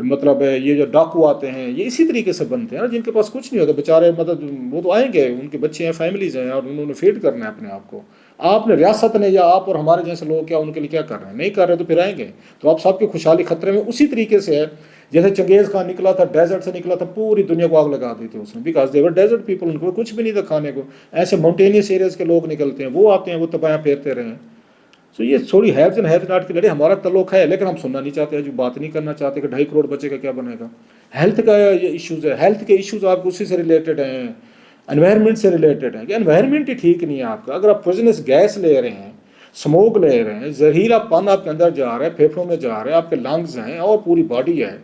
مطلب یہ جو ڈاکو آتے ہیں یہ اسی طریقے سے بنتے ہیں نا، جن کے پاس کچھ نہیں ہوتا بیچارے، مطلب وہ تو آئیں گے، ان کے بچے ہیں، فیملیز ہیں، اور انہوں نے فیڈ کرنا ہے اپنے آپ کو. آپ نے ریاست نے یا آپ اور ہمارے جیسے لوگ کیا ان کے لیے کیا کر رہے ہیں؟ نہیں کر رہے تو پھر آئیں گے. تو آپ سب کی خوشحالی خطرے میں. اسی طریقے سے ہے جیسے چنگیز خان نکلا تھا، ڈیزرٹ سے نکلا تھا، پوری دنیا کو آگ لگا دی تھی اس نے، بیکاز دیور ڈیزرٹ پیپل، ان کو کچھ بھی نہیں تھا کھانے کو. ایسے ماؤنٹینیس ایریاز کے لوگ نکلتے ہیں، وہ آتے ہیں، وہ تباہیاں پھیرتے رہے ہیں. سو یہ تھوڑی ہیوز اینڈ ہیوز ناٹ کی لڑائی. ہمارا تعلق ہے لیکن ہم سننا نہیں چاہتے، جو بات نہیں کرنا چاہتے کہ 2.5 کروڑ بچے کا کیا بنے گا. ہیلتھ کا یہ ایشوز ہے، ہیلتھ کے ایشوز آپ کو اسی سے ریلیٹڈ ہیں، انوائرمنٹ سے ریلیٹڈ ہیں کہ انوائرمنٹ ہی ٹھیک نہیں ہے آپ کا. اگر آپ پوائزنس گیس لے رہے ہیں، اسموک لے رہے ہیں، زہریلا پن آپ کے اندر جا رہا ہے، پھیپھڑوں میں جا رہا ہے، آپ کے لنگز ہیں اور پوری باڈی ہے،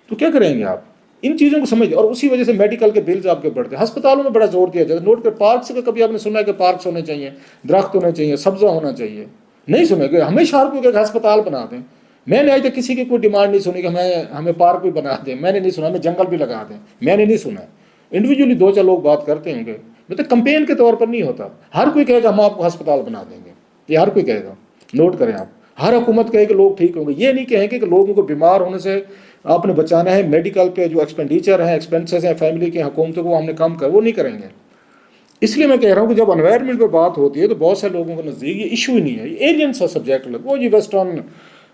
تو کیا کریں گے آپ؟ ان چیزوں کو سمجھ. اور اسی وجہ سے میڈیکل کے بلز آپ کے بڑھتے ہیں. ہسپتالوں میں بڑا زور دیا جاتا ہے. نوٹ کر پارکس کا کبھی آپ نے سنا ہے کہ پارکس ہونے چاہیے، درخت ہونے چاہیے، سبزہ ہونا چاہیے؟ نہیں سنے گے. ہمیشہ ہر کوئی کہ ہسپتال بنا دیں. میں نے آج تک کسی کی کوئی ڈیمانڈ نہیں سنی کہ ہمیں پارک بھی بنا دیں. میں نے نہیں سنا ہمیں جنگل بھی لگا دیں. میں نے نہیں سنا. انڈیویجولی 2-4 لوگ بات کرتے ہوں گے، مطلب کمپین کے طور پر نہیں ہوتا. ہر کوئی کہے گا ہم آپ کو ہسپتال بنا دیں گے، یہ ہر کوئی کہے گا. نوٹ کریں آپ، ہر حکومت کہے کہ لوگ ٹھیک ہوں گے. یہ نہیں کہیں گے کہ لوگوں کو بیمار ہونے سے آپ نے بچانا ہے. میڈیکل پہ جو ایکسپینڈیچر ہیں، ایکسپینسز ہیں فیملی کے، حکومتوں کو ہم نے کم کر، وہ نہیں کریں گے. اس لیے میں کہہ رہا ہوں کہ جب انوائرمنٹ پہ بات ہوتی ہے تو بہت سے لوگوں کے نزدیک یہ ایشو ہی نہیں ہے، یہ ایلین سا سبجیکٹ لگ. وہ جی ویسٹرن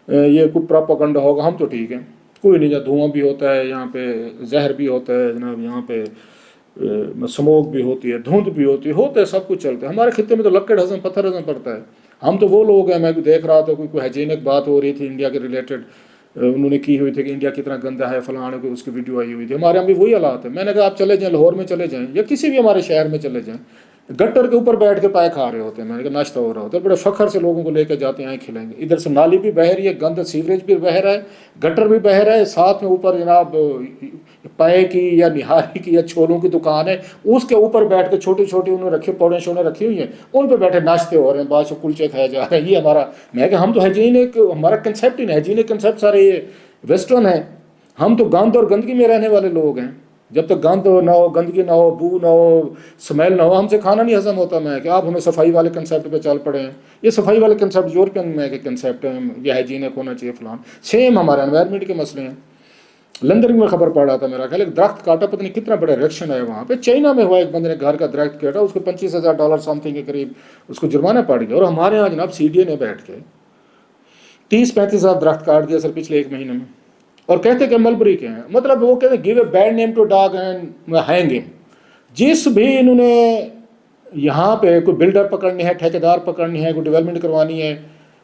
یہ کوئی پراپاگنڈا ہوگا، ہم تو ٹھیک ہیں، کوئی نہیں. جہاں دھواں بھی ہوتا ہے یہاں پہ، زہر بھی ہوتا ہے جناب، یہاں پہ سموک بھی ہوتی ہے، دھند بھی ہوتا ہے، سب کچھ چلتا ہے. ہمارے خطے میں تو لکڑ ہضم، پتھر ہضم پڑتا ہے. ہم تو وہ لوگ ہیں، میں دیکھ رہا تھا کوئی ہائیجینک بات ہو رہی تھی انڈیا کے ریلیٹڈ، انہوں نے کی ہوئی تھی کہ انڈیا کتنا گندا ہے فلاں کو، اس کی ویڈیو آئی ہوئی تھی. ہمارے یہاں بھی وہی حالات ہے. میں نے کہا آپ چلے جائیں لاہور میں چلے جائیں یا کسی بھی ہمارے شہر میں چلے جائیں، گٹر کے اوپر بیٹھ کے پائے کھا رہے ہوتے ہیں. میں نے کہا ناشتہ ہو رہا ہوتا ہے، بڑے فخر سے لوگوں کو لے کے جاتے ہیں، آئیں کھلائیں گے. ادھر سے نالی بھی بہہ رہی ہے، گند سیوریج بھی بہ رہا ہے، گٹر بھی بہ رہا ہے، ساتھ میں اوپر جناب پائے کی یا نہاری کی یا چھولوں کی دکان ہے، اس کے اوپر بیٹھ کے چھوٹی چھوٹی انہوں نے رکھی پوڑیں شوڑیں رکھی ہوئی ہیں، ان پہ بیٹھے ناشتے ہو رہے ہیں، بعد سے کلچے کھائے جا رہے ہیں. یہ ہمارا، میں کہ ہم تو ہائیجینک، ہمارا کنسیپٹ ہی نہیں ہائیجینک کنسیپٹ، سارے یہ ویسٹرن ہیں. ہم تو گند اور گندگی میں رہنے والے لوگ ہیں. جب تک گند نہ ہو، گندگی نہ ہو، بو نہ ہو، سمیل نہ ہو، ہم سے کھانا نہیں ہضم ہوتا. میں کہ آپ ہمیں صفائی والے کنسیپٹ پہ چل پڑے ہیں. یہ صفائی والے کنسیپٹ یورپین میں کے کنسیپٹ ہیں، یہ ہائیجینک ہونا چاہیے فلان. سیم ہمارے انوائرمنٹ کے مسئلے ہیں. لندن میں خبر پڑ رہا تھا میرا خیال، ایک درخت کاٹا، پتہ نہیں کتنا بڑا ریئیکشن ہے وہاں پہ. چائنا میں ہوا، ایک بندے نے گھر کا درخت کاٹا، اس کو $25,000 سم تھنگ کے قریب اس کو جرمانہ پڑ گیا. اور ہمارے یہاں جناب سی ڈی اے نے بیٹھ کے 30-35 ہزار درخت کاٹ دیا سر پچھلے 1 مہینے میں. اور کہتے کہ ملبری کے ہیں. مطلب وہ کہتے ہیں give a bad name to dog and hang him. جس بھی انہوں نے یہاں پہ کوئی بلڈر پکڑنی ہے، ٹھیکیدار پکڑنی ہے، کوئی ڈیولپمنٹ کروانی ہے،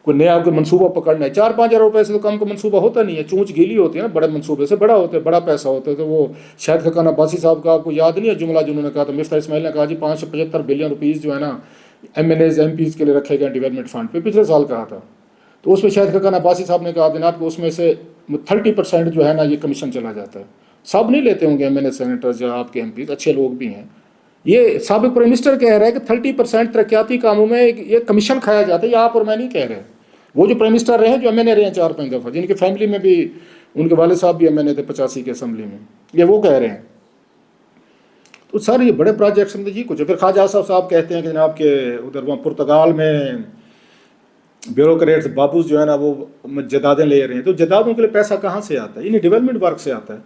کوئی نیا کوئی منصوبہ پکڑنا ہے، 4-5 ہزار روپے سے تو کم کا منصوبہ ہوتا نہیں ہے. چونچ گیلی ہوتی ہے نا، بڑے منصوبے سے بڑا ہوتا ہے، بڑا پیسہ ہوتا ہے. تو وہ شاید خقان عباسی صاحب کا آپ کو یاد نہیں ہے جملہ جنہوں نے کہا تھا، مفتاح اسماعیل نے کہا جی 575 بلین روپیز جو ہے نا M N As M Ps کے لیے رکھے گئے ڈیولپمنٹ فنڈ پہ، پچھلے سال کہا تھا. تو اس پہ شاید خقان عباسی صاحب نے کہا جناب کہ اس میں سے 30% جو ہے نا یہ کمیشن چلا جاتا ہے. سب نہیں لیتے ہوں گے ایم این اے سینیٹرز یا آپ کے ایم پیز، اچھے لوگ بھی ہیں. یہ سابق پرائم منسٹر کہہ رہا ہے کہ 30% ترقیاتی کاموں میں یہ کمیشن کھایا جاتا ہے. یہ آپ اور میں نہیں کہہ رہے. وہ جو پرائم منسٹر رہے ہیں، جو ایم این اے رہے ہیں 4-5 دفعہ، جن کی فیملی میں بھی ان کے والد صاحب بھی ایم این اے تھے 85 کی اسمبلی میں، یہ وہ کہہ رہے ہیں. تو سر یہ بڑے پروجیکٹس ہیں جی کچھ. پھر خواجہ صاحب کہتے ہیں کہ جناب کہ ادھر وہاں پرتگال میں بیوروکریٹس بابوز جو ہے نا وہ جدادیں لے رہے ہیں. تو جدادوں کے لیے پیسہ کہاں سے آتا ہے؟ انہیں ڈیولپمنٹ ورک سے آتا ہے.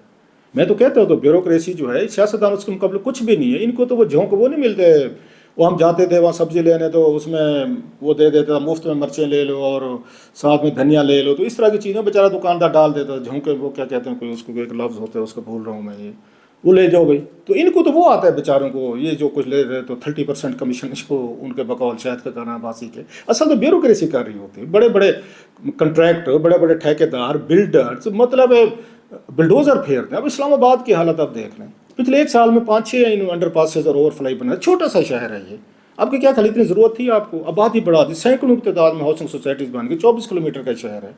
میں تو کہتا ہوں تو بیوروکریسی جو ہے سیاستدان اس کے مقابلے کچھ بھی نہیں ہے. ان کو تو وہ جھونک وہ نہیں ملتے. وہ ہم جاتے تھے وہاں سبزی لینے تو اس میں وہ دے دیتا تھا مفت میں، مرچیں لے لو اور ساتھ میں دھنیا لے لو. تو اس طرح کی چیزیں بیچارہ دکاندار ڈال دیتا تھا. جھونکے وہ کیا کہتے ہیں، کوئی اس کو ایک لفظ ہوتا ہے اس کو بھول رہا ہوں میں، یہ وہ لے جاؤ بھائی. تو ان کو تو وہ آتا ہے بیچاروں کو، یہ جو کچھ لے رہے تو 30% کمیشن اس کو ان کے بقول شاید کا کرنا باسی کے. اصل تو بیوروکریسی کر رہی ہوتی ہے. بڑے بڑے کنٹریکٹ، بڑے بڑے ٹھیکیدار، بلڈرز، مطلب بلڈوزر پھیرتے ہیں. اب اسلام آباد کی حالت آپ دیکھ لیں، پچھلے 1 سال میں 5-6 انڈر پاسز اور اوور فلائی بنا. چھوٹا سا شہر ہے یہ. آپ کی کیا خالی اتنی ضرورت تھی آپ کو؟ آبادی بڑھا دی، سینکڑوں کی تعداد میں ہاؤسنگ سوسائٹیز بن گئی. 24 کلومیٹر کا شہر ہے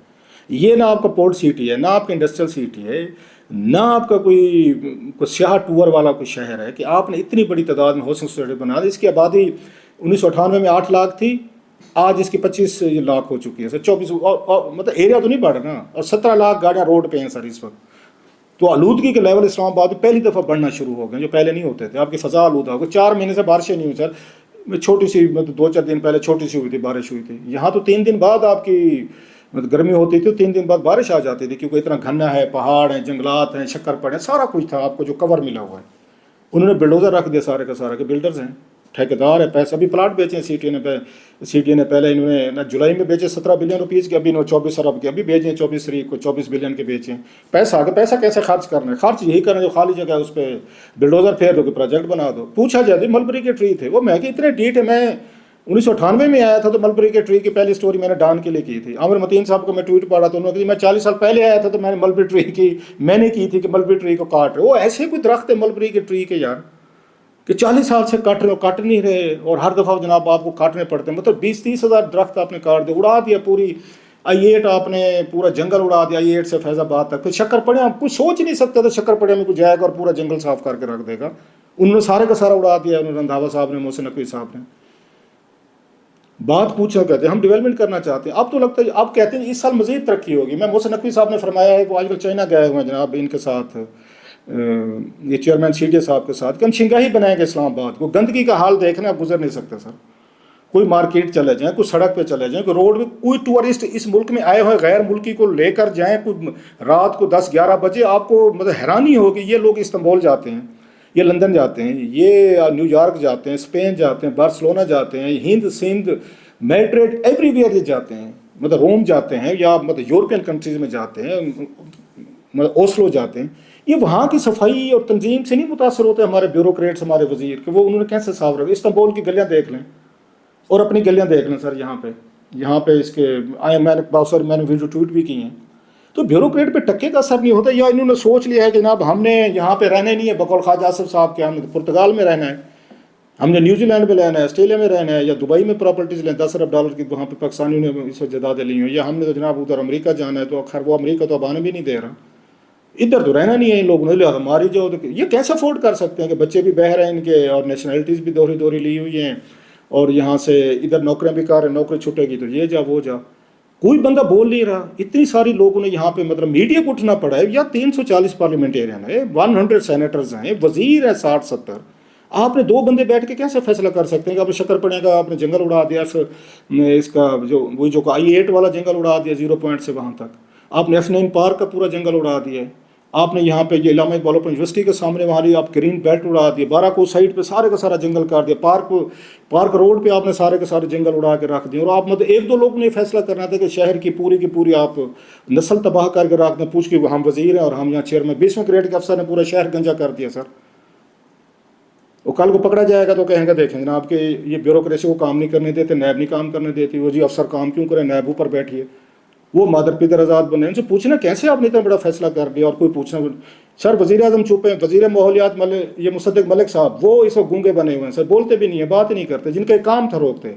یہ. نہ آپ کا پورٹ سٹی ہے، نہ آپ کا انڈسٹریل سٹی ہے، نہ آپ کا کوئی سیاح ٹور والا کوئی شہر ہے کہ آپ نے اتنی بڑی تعداد میں ہاؤسنگ سوسائٹی بنا دی. اس کی آبادی 1998 میں 8 لاکھ تھی، آج اس کی 25 لاکھ ہو چکی ہے سر. 24 مطلب ایریا تو نہیں بڑھ رہا نا. اور 17 لاکھ گاڑیاں روڈ پہ ہیں سر اس وقت. تو آلودگی کے لیول اسلام آباد میں پہلی دفعہ بڑھنا شروع ہو گئے جو پہلے نہیں ہوتے تھے. آپ کی فضا آلودہ ہو گئی. 4 مہینے سے بارشیں نہیں ہوئی سر. چھوٹی سی مطلب 2-4 دن پہلے چھوٹی سی ہوئی تھی، بارش ہوئی تھی. یہاں تو 3 دن بعد آپ کی مطلب گرمی ہوتی تھی تو 3 دن بعد بارش آ جاتی تھی، کیونکہ اتنا گھنا ہے، پہاڑ ہیں، جنگلات ہیں، شکر پڑے، سارا کچھ تھا آپ کو جو کور ملا ہوا ہے۔ انہوں نے بلڈوزر رکھ دیا سارے کا سارا، کہ بلڈرز ہیں، ٹھیکیدار ہے، پیسہ بھی پلاٹ بیچے ہیں سی ٹی اے نے پہلے انہوں نے نا جولائی میں بیچے 17 بلین روپیز کے، ابھی 24 ارب کے ابھی بیچے ہیں، 24 تاریخ کو 24 بلین کے بیچے ہیں۔ پیسہ آگے، پیسہ کیسے خرچ کرنا ہے؟ خرچ یہی کرنا جو خالی جگہ ہے اس پہ بلڈوزر پھیر دو کہ پروجیکٹ بنا دو۔ پوچھا جائے ملبری کے ٹری تھے وہ، میں کہ اتنے ڈیٹ ہے، میں 1998 میں آیا تھا تو ملبری کے ٹری کی پہلی سٹوری میں نے ڈان کے لیے کی تھی۔ عامر متین صاحب کو میں ٹویٹ پڑھا تو انہوں نے کہا میں 40 سال پہلے آیا تھا تو میں نے ملبری ٹری کی میں نے کی تھی کہ ملبری ٹری کو کاٹ رہے وہ ایسے کوئی درخت ہے ملبری کے ٹری کے یار کہ 40 سال سے کاٹ رہے ہو، کاٹ نہیں رہے، اور ہر دفعہ جناب آپ کو کاٹنے پڑتے ہیں، مطلب 20-30 ہزار درخت آپ نے کاٹ دیا، اڑا دیا پوری I8 آپ نے پورا جنگل اڑا دیا I8 سے فیض آباد تک۔ پھر شکر پڑے آپ کچھ سوچ نہیں سکتے تھے شکر پڑے میں کوئی جائے گا اور پورا جنگل صاف کر کے رکھ دے گا، انہوں نے سارے کا سارا اڑا دیا، انہوں نے رندھاوا صاحب نے، محسن نقوی صاحب نے۔ بات پوچھا کہتے ہیں ہم ڈیولپمنٹ کرنا چاہتے ہیں، اب تو لگتا ہے اب کہتے ہیں اس سال مزید ترقی ہوگی۔ میں محسن نقوی صاحب نے فرمایا ہے، وہ آج کل چائنا گئے ہوئے ہیں جناب ان کے ساتھ، یہ چیئرمین CDA صاحب کے ساتھ، کہ ہم شنگائی بنائیں گے اسلام آباد کو۔ گندگی کا حال دیکھنا آپ گزر نہیں سکتے سر، کوئی مارکیٹ چلے جائیں، کوئی سڑک پہ چلے جائیں، کوئی روڈ پہ، کوئی ٹورسٹ اس ملک میں آئے ہوئے غیر ملکی کو لے کر جائیں، کوئی رات کو 10-11 بجے آپ کو مطلب حیرانی ہوگی، یہ لوگ استنبول جاتے ہیں، یہ لندن جاتے ہیں، یہ نیو یارک جاتے ہیں، اسپین جاتے ہیں، بارسلونا جاتے ہیں، ہند سندھ میڈرڈ ایوری ویئر یہ جاتے ہیں، مطلب روم جاتے ہیں، یا مطلب یورپین کنٹریز میں جاتے ہیں، مطلب اوسلو جاتے ہیں۔ یہ وہاں کی صفائی اور تنظیم سے نہیں متاثر ہوتے ہمارے بیوروکریٹس، ہمارے وزیر، کہ وہ انہوں نے کیسے صاف رکھا۔ استنبول کی گلیاں دیکھ لیں اور اپنی گلیاں دیکھ لیں سر، یہاں پہ اس کے میں نے بہت ساری میں نے ویڈیو ٹویٹ بھی کی ہیں۔ تو بیوروکریٹ پہ ٹکے کا اثر نہیں ہوتا، یا انہوں نے سوچ لیا ہے کہ جناب ہم نے یہاں پہ رہنا نہیں ہے، بقول خواجہ آصف صاحب کے، ہم نے پرتگال میں رہنا ہے، ہم نے نیوزی لینڈ میں رہنا ہے، آسٹریلیا میں رہنا ہے، یا دبئی میں پراپرٹیز لیں $10 ارب کی وہاں پہ پاکستانیوں نے اس وقت جائیدادیں لی ہوئی، یا ہم نے تو جناب ادھر امریکہ جانا ہے، تو خیر وہ امریکہ تو اب آنے بھی نہیں دے رہا، ادھر تو رہنا نہیں ہے ان لوگوں نے، لہٰذا ہماری جو یہ کیسے افورڈ کر سکتے ہیں کہ بچے بھی بہر ہیں ان کے، اور نیشنلٹیز بھی دوہری لی ہوئی ہیں، اور یہاں سے ادھر نوکریاں بھی کر رہے ہیں، نوکری چھٹے گی تو یہ جا وہ جا، کوئی بندہ بول نہیں رہا۔ اتنی ساری لوگوں نے یہاں پہ مطلب میڈیا کو اٹھنا پڑا ہے، یا 340 پارلیمنٹیرین ہے، 100 سینیٹرز ہیں، وزیر ہیں 60-70، آپ نے 2 بندے بیٹھ کے کیسے فیصلہ کر سکتے ہیں کہ آپ نے شکر پڑے کا آپ نے جنگل اڑا دیا، اس کا جو I8 والا جنگل اڑا دیا 0 پوائنٹ سے وہاں تک، آپ نے F9 پارک کا پورا جنگل اڑا دیا ہے، آپ نے یہاں پہ یہ علامہ اقبال اوپن یونیورسٹی کے سامنے وہاں آپ گرین بیلٹ اڑا دیے، بارہ سائڈ پہ سارے کا سارا جنگل کاٹ دیا، پارک روڈ پہ آپ نے سارے کے سارے جنگل اڑا کے رکھ دیے، اور آپ مطلب 1-2 لوگ نے یہ فیصلہ کرنا تھا کہ شہر کی پوری آپ نسل تباہ کر کے رکھ دیں، پوچھ کے ہم وزیر ہیں اور ہم یہاں چیئرمین، 20ویں گریڈ کے افسر نے پورا شہر گنجا کر دیا سر۔ وہ کل کو پکڑا جائے گا تو کہیں گے دیکھیں جناب کہ یہ بیوروکریسی کو کام نہیں کرنے دیتے، نیب نہیں کام کرنے دیتی، وہ جی افسر کام کیوں کریں، نیب اوپر بیٹھیے، وہ مادر پیتر آزاد بنے، ان سے پوچھنا کیسے آپ نے اتنا بڑا فیصلہ کر دیا، اور کوئی پوچھنا سر وزیر اعظم چپ ہیں، وزیر ماحولیات یہ مصدق ملک صاحب وہ اس وقت گونگے بنے ہوئے ہیں سر، بولتے بھی نہیں ہیں، بات نہیں کرتے، جن کے کام تھا روکتے۔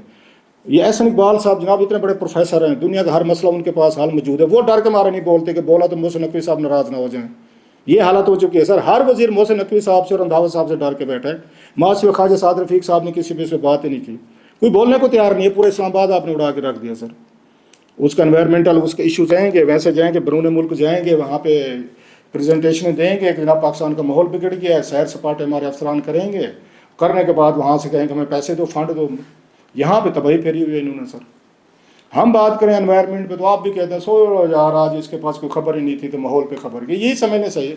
یہ احسن اقبال صاحب جناب اتنے بڑے پروفیسر ہیں، دنیا کا ہر مسئلہ ان کے پاس حل موجود ہے، وہ ڈر کے مارے نہیں بولتے کہ بولا تو محسن نقوی صاحب ناراض نہ ہو جائیں۔ یہ حالت ہو چکی ہے سر، ہر وزیر محسن نقوی صاحب سے اور رندھاوا صاحب سے ڈر کے بیٹھا ہے، ماسٹر خواجہ سعد رفیق صاحب نے کسی بھی اس پہ بات ہی نہیں کی، کوئی بولنے کو تیار نہیں ہے، پورے اسلام آباد آپ نے اڑا کے رکھ دیا سر۔ اس کا انوائرمنٹل اس کے ایشوز جائیں گے، ویسے جائیں گے بیرون ملک جائیں گے، وہاں پہ پریزنٹیشنیں دیں گے کہ جناب پاکستان کا ماحول بگڑ گیا ہے، سیر سپاٹے ہمارے افسران کریں گے، کرنے کے بعد وہاں سے کہیں کہ ہمیں پیسے دو، فنڈ دو، یہاں پہ تباہی پھیری ہوئی ہے انہوں نے سر۔ ہم بات کریں انوائرمنٹ پہ تو آپ بھی کہتے ہیں سو یار آج اس کے پاس کوئی خبر ہی نہیں تھی تو ماحول پہ خبر کی، یہی سمجھنے صحیح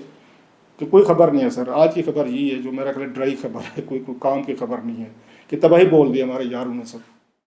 کہ کوئی خبر نہیں ہے سر، آج کی خبر یہی ہے جو میرا خیال ڈرائی خبر ہے، کوئی کام کی خبر نہیں ہے، کہ تباہی بول دی ہمارے یاروں نے سر۔